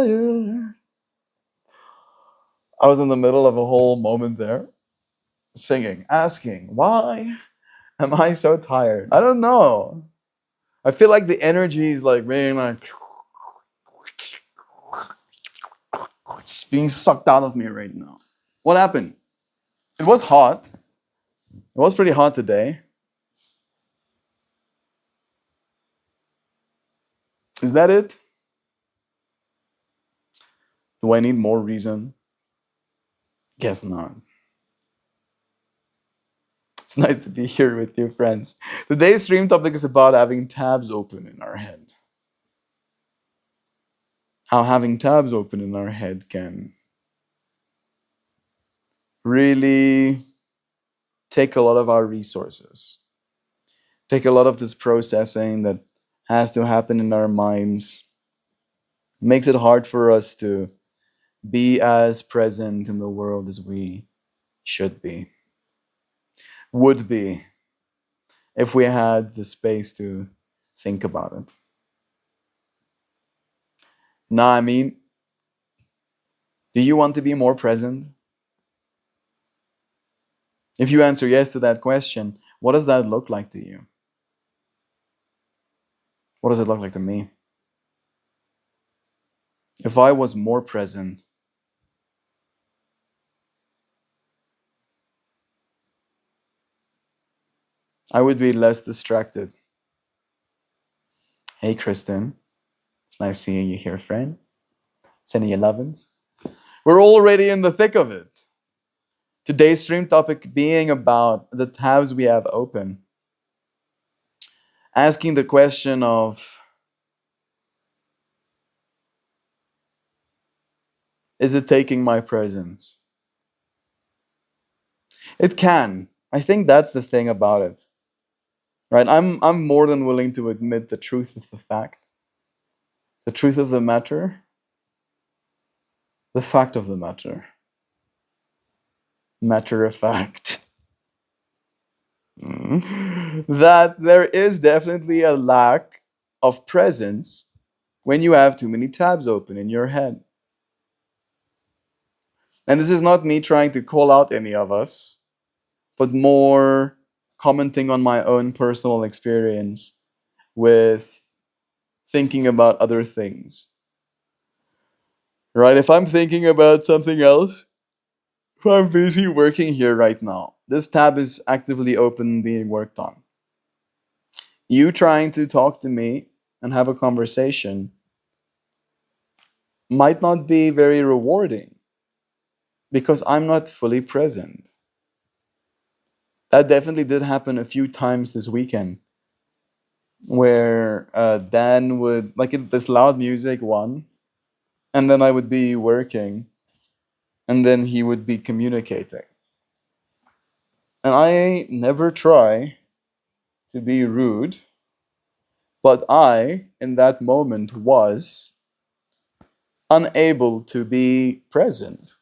tired. I was in the middle of a whole moment there, singing, asking, why am I so tired? I don't know. I feel like the energy is like being like it's being sucked out of me right now. What happened? It was hot. It was pretty hot today. Is that it? Do I need more reason? Guess not. It's nice to be here with you, friends. Today's stream topic is about having tabs open in our head. How having tabs open in our head can really take a lot of our resources, take a lot of this processing that has to happen in our minds, makes it hard for us to be as present in the world as we should be, would be, if we had the space to think about it. Now, I mean, do you want to be more present? If you answer yes to that question, what does that look like to you? What does it look like to me? If I was more present, I would be less distracted. Hey, Kristen. It's nice seeing you here, friend. Sending you lovin's. We're already in the thick of it. Today's stream topic being about the tabs we have open. Asking the question of, is it taking my presence? It can. I think that's the thing about it. Right? I'm more than willing to admit the truth of the fact. The truth of the matter. The fact of the matter. Matter of fact. That there is definitely a lack of presence when you have too many tabs open in your head. And this is not me trying to call out any of us, but more commenting on my own personal experience with thinking about other things. Right? If I'm thinking about something else, if I'm busy working here right now, this tab is actively open being worked on. You trying to talk to me and have a conversation might not be very rewarding because I'm not fully present. That definitely did happen a few times this weekend where Dan would, this loud music one, and then I would be working, and then he would be communicating. And I never try to be rude, but I, in that moment, was unable to be present.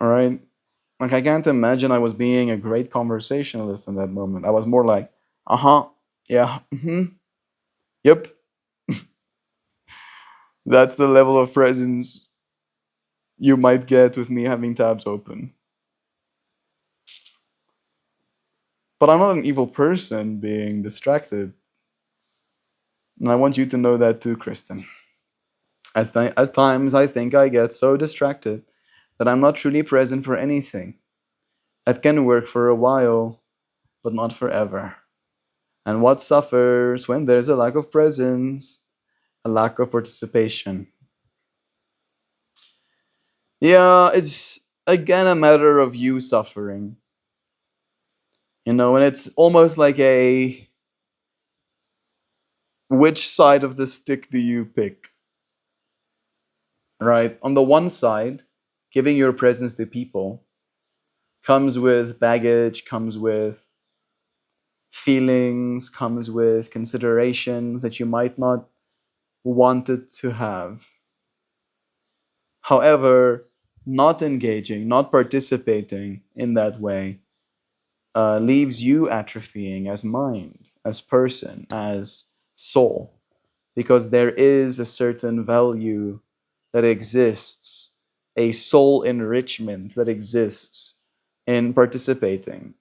All right? Like, I can't imagine I was being a great conversationalist in that moment. I was more like, yeah, yep. That's the level of presence you might get with me having tabs open. But I'm not an evil person being distracted. And I want you to know that too, Kristen. At times, I think I get so distracted that I'm not truly present for anything. That can work for a while, but not forever. And what suffers when there's a lack of presence? A lack of participation. Yeah, it's again a matter of you suffering. And it's almost like a which side of the stick do you pick? Right? On the one side, giving your presence to people comes with baggage, comes with feelings, comes with considerations that you might not want it to have. However, not engaging, not participating in that way leaves you atrophying as mind, as person, as soul. because there is a certain value that exists, a soul enrichment that exists in participating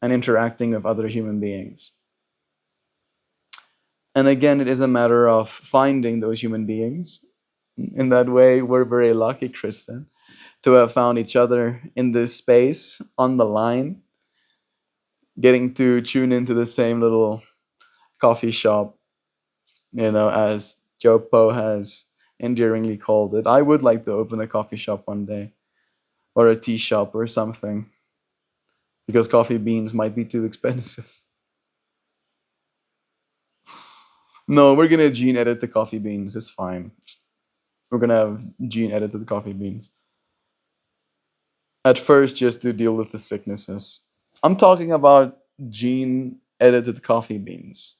and interacting with other human beings. And again, it is a matter of finding those human beings. In that way, we're very lucky, Kristen, to have found each other in this space on the line, getting to tune into the same little coffee shop, as Joe Poe has endearingly called it. I would like to open a coffee shop one day, or a tea shop or something, because coffee beans might be too expensive. No, we're gonna gene edit the coffee beans. It's fine. We're gonna have gene edited coffee beans. At first, just to deal with the sicknesses. I'm talking about gene edited coffee beans.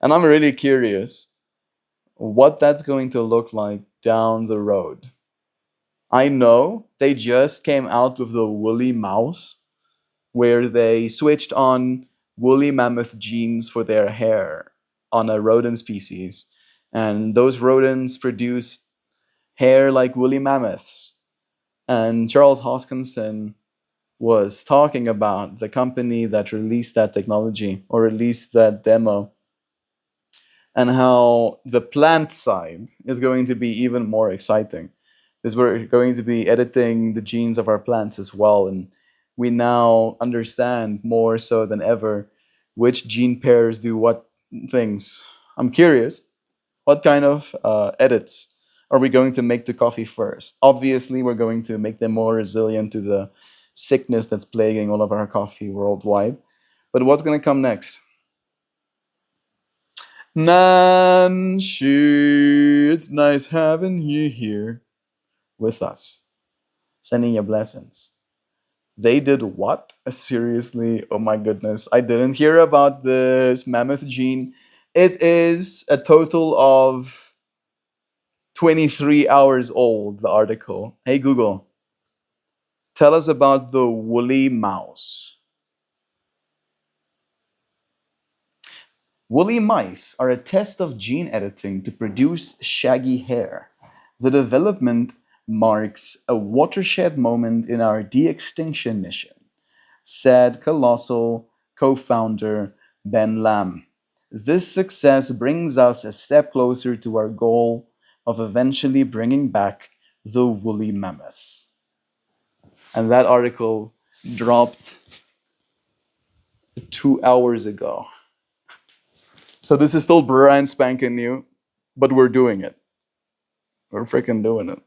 And I'm really curious what that's going to look like down the road. I know they just came out with the woolly mouse, where they switched on woolly mammoth genes for their hair on a rodent species. And those rodents produced hair like woolly mammoths. And Charles Hoskinson was talking about the company that released that technology or released that demo, and how the plant side is going to be even more exciting because we're going to be editing the genes of our plants as well. And we now understand more so than ever which gene pairs do what things. I'm curious, what kind of edits are we going to make to coffee first? Obviously, we're going to make them more resilient to the sickness that's plaguing all of our coffee worldwide. But what's going to come next? Nanshi, it's nice having you here with us. Sending you blessings. They did what? Seriously? Oh my goodness. I didn't hear about this mammoth gene. It is a total of 23 hours old, the article. Hey, Google, tell us about the woolly mouse. Woolly mice are a test of gene editing to produce shaggy hair. The development marks a watershed moment in our de extinction mission, said Colossal co founder Ben Lam. This success brings us a step closer to our goal of eventually bringing back the woolly mammoth. And that article dropped 2 hours ago. So this is still brand spanking new, but we're doing it. We're freaking doing it.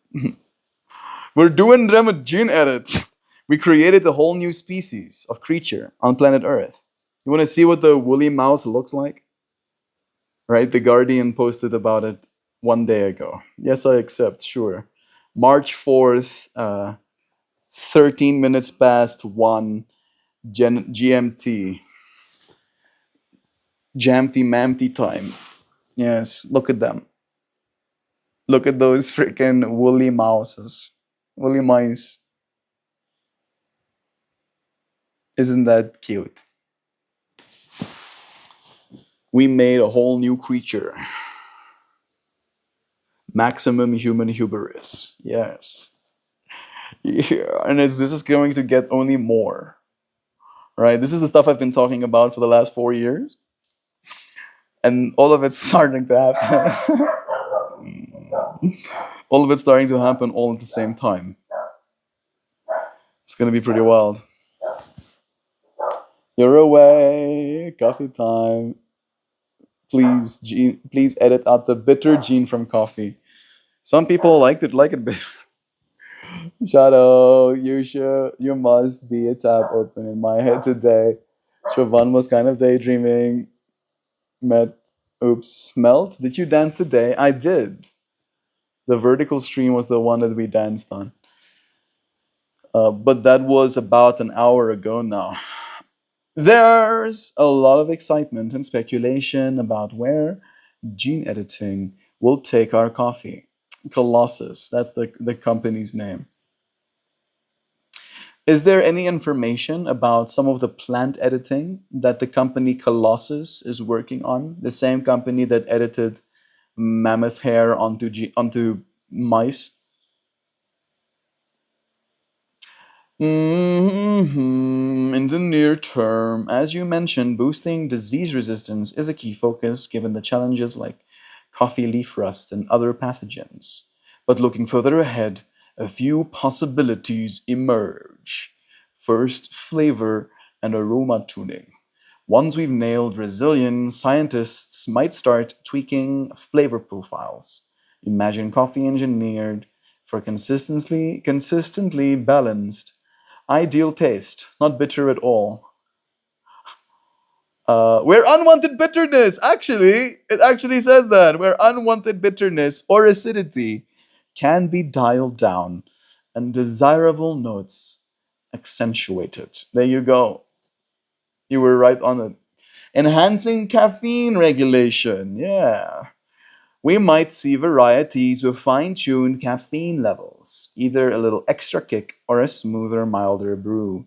We're doing them a gene edit. We created a whole new species of creature on planet Earth. You want to see what the woolly mouse looks like? Right? The Guardian posted about it one day ago. Yes, I accept, sure. March 4th, 13 minutes past 1 GMT. Jamty Mamty time. Yes, look at them. Look at those freaking woolly mouses. Woolly mice. Isn't that cute? We made a whole new creature. Maximum human hubris. Yes. Yeah. And this is going to get only more. Right? This is the stuff I've been talking about for the last 4 years. And all of it's starting to happen. All of it's starting to happen all at the same time. It's going to be pretty wild. You're away. Coffee time. Please, please edit out the bitter gene from coffee. Some people like it bitter. Shadow, you must be a tab open in my head today. Siobhan was kind of daydreaming. Melt. Did you dance today? I did. The vertical stream was the one that we danced on. But that was about an hour ago now. There's a lot of excitement and speculation about where gene editing will take our coffee. Colossus, that's the company's name. Is there any information about some of the plant editing that the company Colossus is working on? The same company that edited mammoth hair onto mice. In the near term, as you mentioned, boosting disease resistance is a key focus given the challenges like coffee leaf rust and other pathogens. But looking further ahead, a few possibilities emerge. First, flavor and aroma tuning. Once we've nailed resilience, scientists might start tweaking flavor profiles. Imagine coffee engineered for consistently balanced ideal taste, not bitter at all. Where unwanted bitterness, actually, it actually says that, where unwanted bitterness or acidity can be dialed down and desirable notes accentuated. There you go. You were right on it. Enhancing caffeine regulation. Yeah. We might see varieties with fine tuned caffeine levels, either a little extra kick or a smoother, milder brew,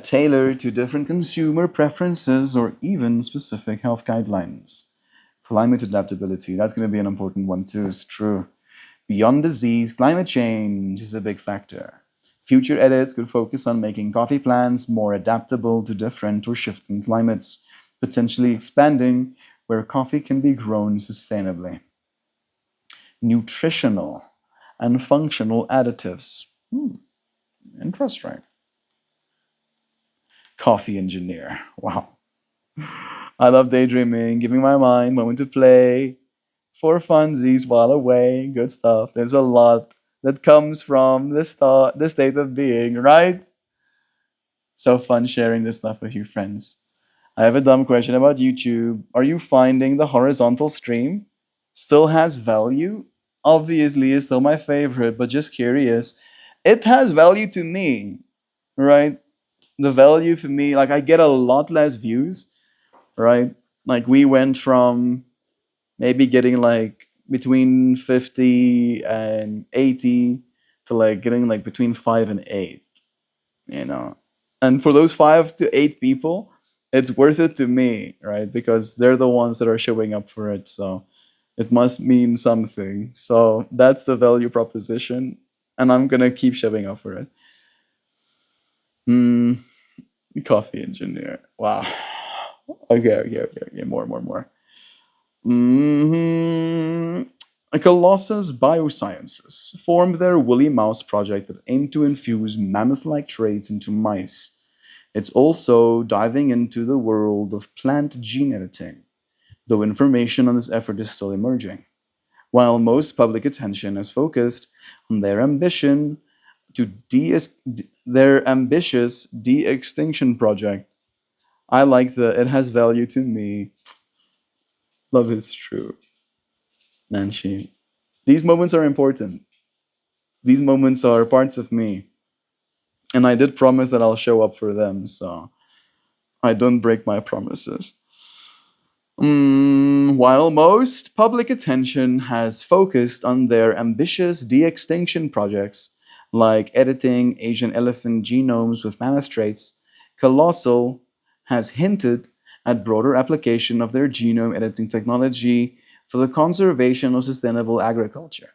tailored to different consumer preferences or even specific health guidelines. Climate adaptability, that's going to be an important one too, is true. Beyond disease, climate change is a big factor. Future edits could focus on making coffee plants more adaptable to different or shifting climates, potentially expanding where coffee can be grown sustainably. Nutritional and functional additives. Interesting. Coffee engineer. Wow. I love daydreaming, giving my mind moment to play for funsies while away. Good stuff. There's a lot that comes from this state of being, right? So fun sharing this stuff with you friends. I have a dumb question about YouTube. Are you finding the horizontal stream still has value? Obviously, it's still my favorite, but just curious. It has value to me, right? The value for me, like I get a lot less views, right? Like we went from maybe getting like between 50 and 80 to like getting like between 5 and 8, you know. And for those 5 to 8 people, it's worth it to me, right? Because they're the ones that are showing up for it. So it must mean something. So that's the value proposition. And I'm going to keep showing up for it. Hmm. Coffee engineer. Wow. Okay. More. hmm Colossus Biosciences formed their woolly mouse project that aimed to infuse mammoth like traits into mice. It's also diving into the world of plant gene editing, though information on this effort is still emerging. While most public attention is focused on to de- their ambitious de-extinction project, I like the it has value to me. Love is true. Nanshi. These moments are important. These moments are parts of me. And I did promise that I'll show up for them, so I don't break my promises. While most public attention has focused on their ambitious de extinction projects, like editing Asian elephant genomes with mammoth traits, Colossal has hinted at broader application of their genome editing technology for the conservation of sustainable agriculture.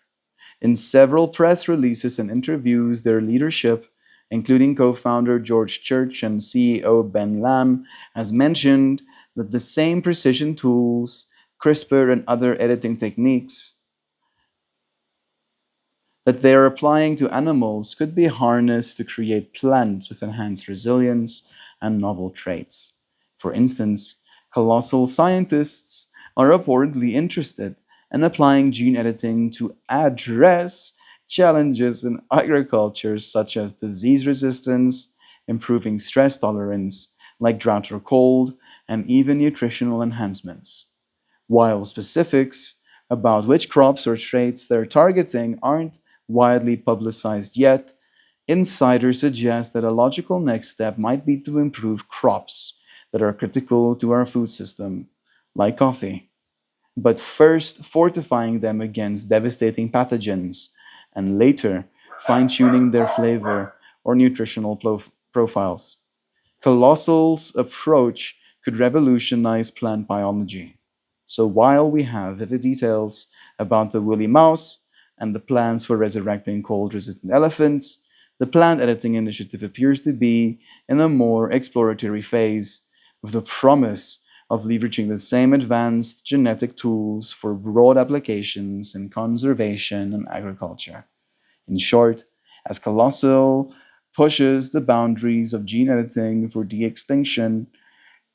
In several press releases and interviews, their leadership, including co founder George Church and CEO Ben Lamb, has mentioned that the same precision tools, CRISPR, and other editing techniques that they are applying to animals could be harnessed to create plants with enhanced resilience and novel traits. For instance, colossal scientists are reportedly interested in applying gene editing to address challenges in agriculture such as disease resistance, improving stress tolerance like drought or cold, and even nutritional enhancements. While specifics about which crops or traits they're targeting aren't widely publicized yet, insiders suggest that a logical next step might be to improve crops that are critical to our food system, like coffee, but first fortifying them against devastating pathogens, and later fine tuning their flavor or nutritional profiles. Colossal's approach could revolutionize plant biology. So while we have vivid details about the woolly mouse and the plans for resurrecting cold resistant elephants, the plant editing initiative appears to be in a more exploratory phase, with the promise of leveraging the same advanced genetic tools for broad applications in conservation and agriculture. In short, as Colossal pushes the boundaries of gene editing for de extinction,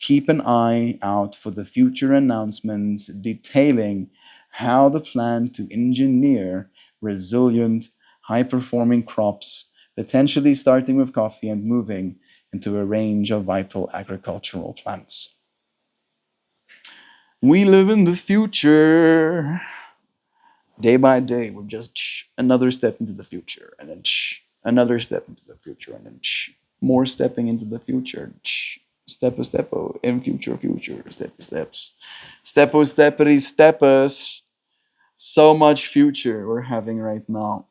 keep an eye out for the future announcements detailing how the plan to engineer resilient, high performing crops, potentially starting with coffee and moving into a range of vital agricultural plants. We live in the future. Day by day, we're just another step into the future, and then another step into the future, and then more stepping into the future. Step a stepo in future, steps, stepo steppity steppers. So much future we're having right now.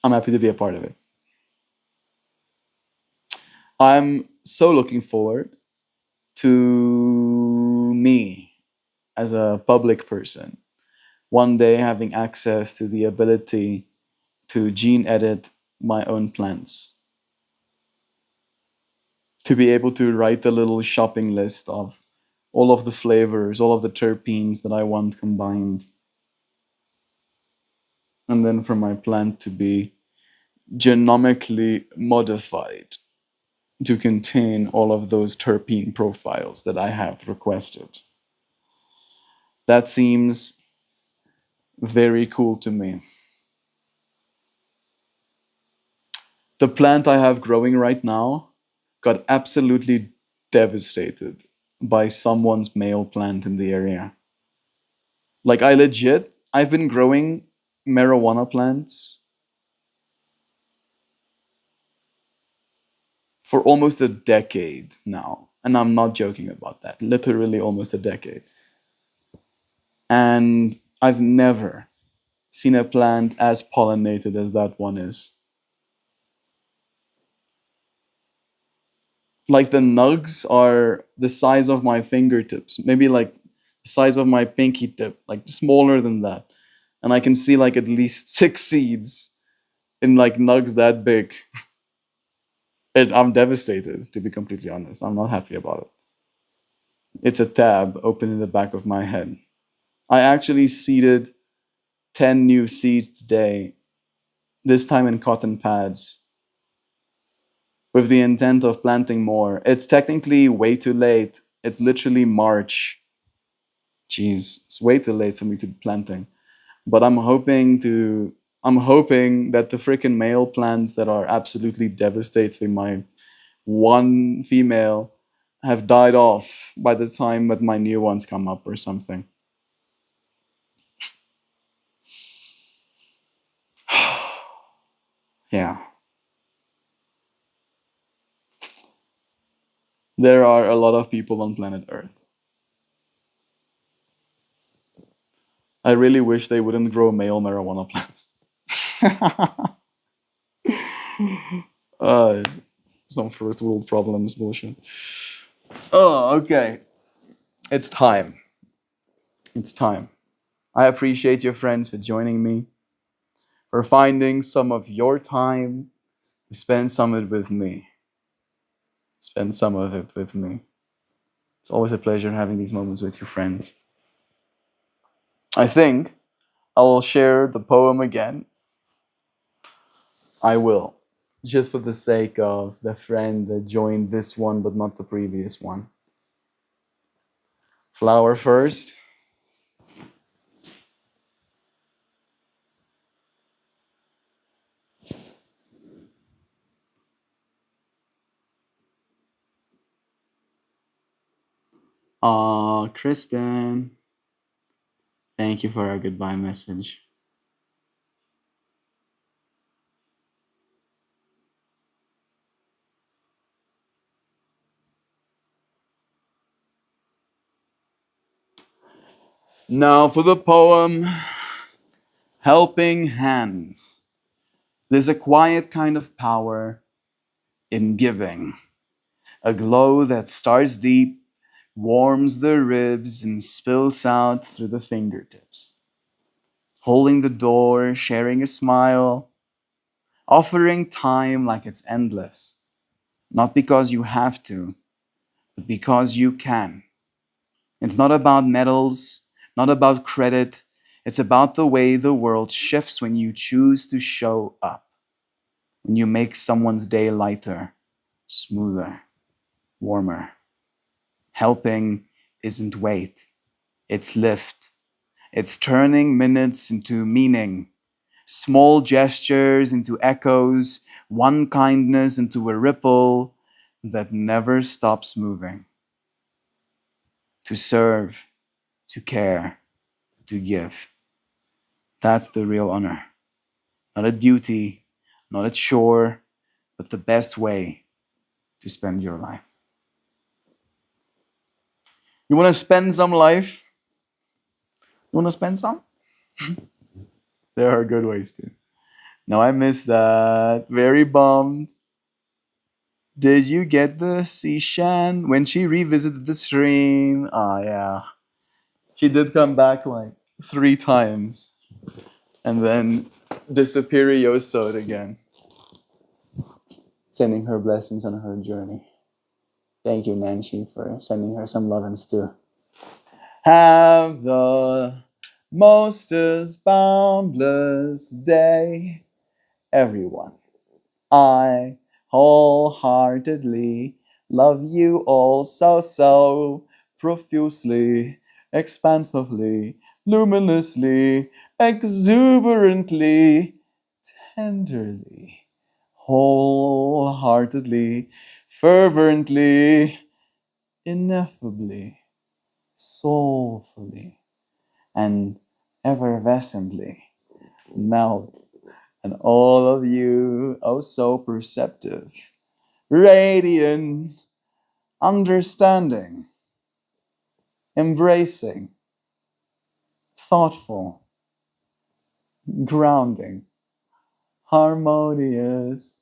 I'm happy to be a part of it. I'm so looking forward to me as a public person one day having access to the ability to gene edit my own plants, to be able to write a little shopping list of all of the flavors, all of the terpenes that I want combined, and then for my plant to be genomically modified to contain all of those terpene profiles that I have requested. That seems very cool to me. The plant I have growing right now got absolutely devastated by someone's male plant in the area. Like, I've been growing marijuana plants for almost a decade now. And I'm not joking about that. Literally almost a decade. And I've never seen a plant as pollinated as that one is. Like, the nugs are the size of my fingertips, maybe like the size of my pinky tip, like smaller than that. And I can see like at least 6 seeds in like nugs that big. I'm devastated, to be completely honest. I'm not happy about it. It's a tab open in the back of my head. I actually seeded 10 new seeds today, this time in cotton pads, with the intent of planting more. It's technically way too late. It's literally March. Jeez, it's way too late for me to be planting. But I'm hoping that the freaking male plants that are absolutely devastating my one female have died off by the time that my new ones come up or something. Yeah. There are a lot of people on planet Earth. I really wish they wouldn't grow male marijuana plants. It's some first world problems bullshit. Oh, okay. It's time. It's time. I appreciate you, friends, for joining me, for finding some of your time to spend some of it with me. Spend some of it with me. It's always a pleasure having these moments with your friends. I think I will share the poem again. I will, just for the sake of the friend that joined this one but not the previous one. Flower first. Kristen, thank you for our goodbye message. Now for the poem, Helping Hands. There's a quiet kind of power in giving. A glow that starts deep, warms the ribs, and spills out through the fingertips. Holding the door, sharing a smile, offering time like it's endless. Not because you have to, but because you can. It's not about medals, not about credit. It's about the way the world shifts when you choose to show up. When you make someone's day lighter, smoother, warmer. Helping isn't weight, it's lift. It's turning minutes into meaning, small gestures into echoes, one kindness into a ripple that never stops moving. To serve, to care, to give. That's the real honor. Not a duty, not a chore, but the best way to spend your life. You want to spend some life? You want to spend some? There are good ways too. No, I missed that. Very bummed. Did you get the Shan when she revisited the stream? Ah, yeah. She did come back like 3 times and then disappeariosoed again, sending her blessings on her journey. Thank you, Nancy, for sending her some lovins too. Have the mostest boundless day, everyone. I wholeheartedly love you all so profusely, expansively, luminously, exuberantly, tenderly, wholeheartedly, fervently, ineffably, soulfully, and effervescently melt. And all of you, oh so perceptive, radiant, understanding, embracing, thoughtful, grounding, harmonious,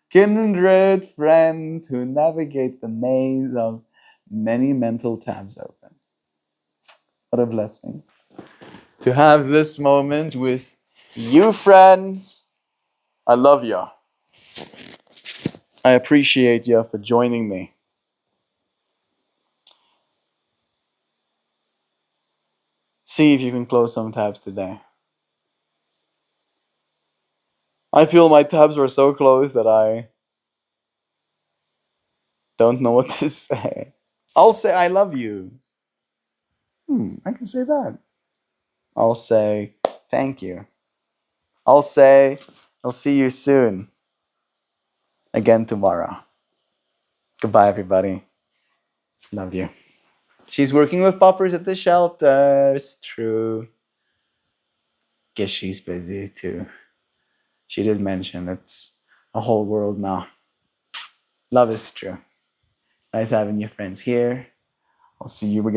kindred friends who navigate the maze of many mental tabs open. What a blessing to have this moment with you, friends. I love you. I appreciate you for joining me. See if you can close some tabs today. I feel my tabs were so close that I don't know what to say. I'll say I love you. I can say that. I'll say thank you. I'll say I'll see you soon. Again tomorrow. Goodbye, everybody. Love you. She's working with poppers at the shelters. True. Guess she's busy too. She did mention it's a whole world now. Love is true. Nice having your friends here. I'll see you again.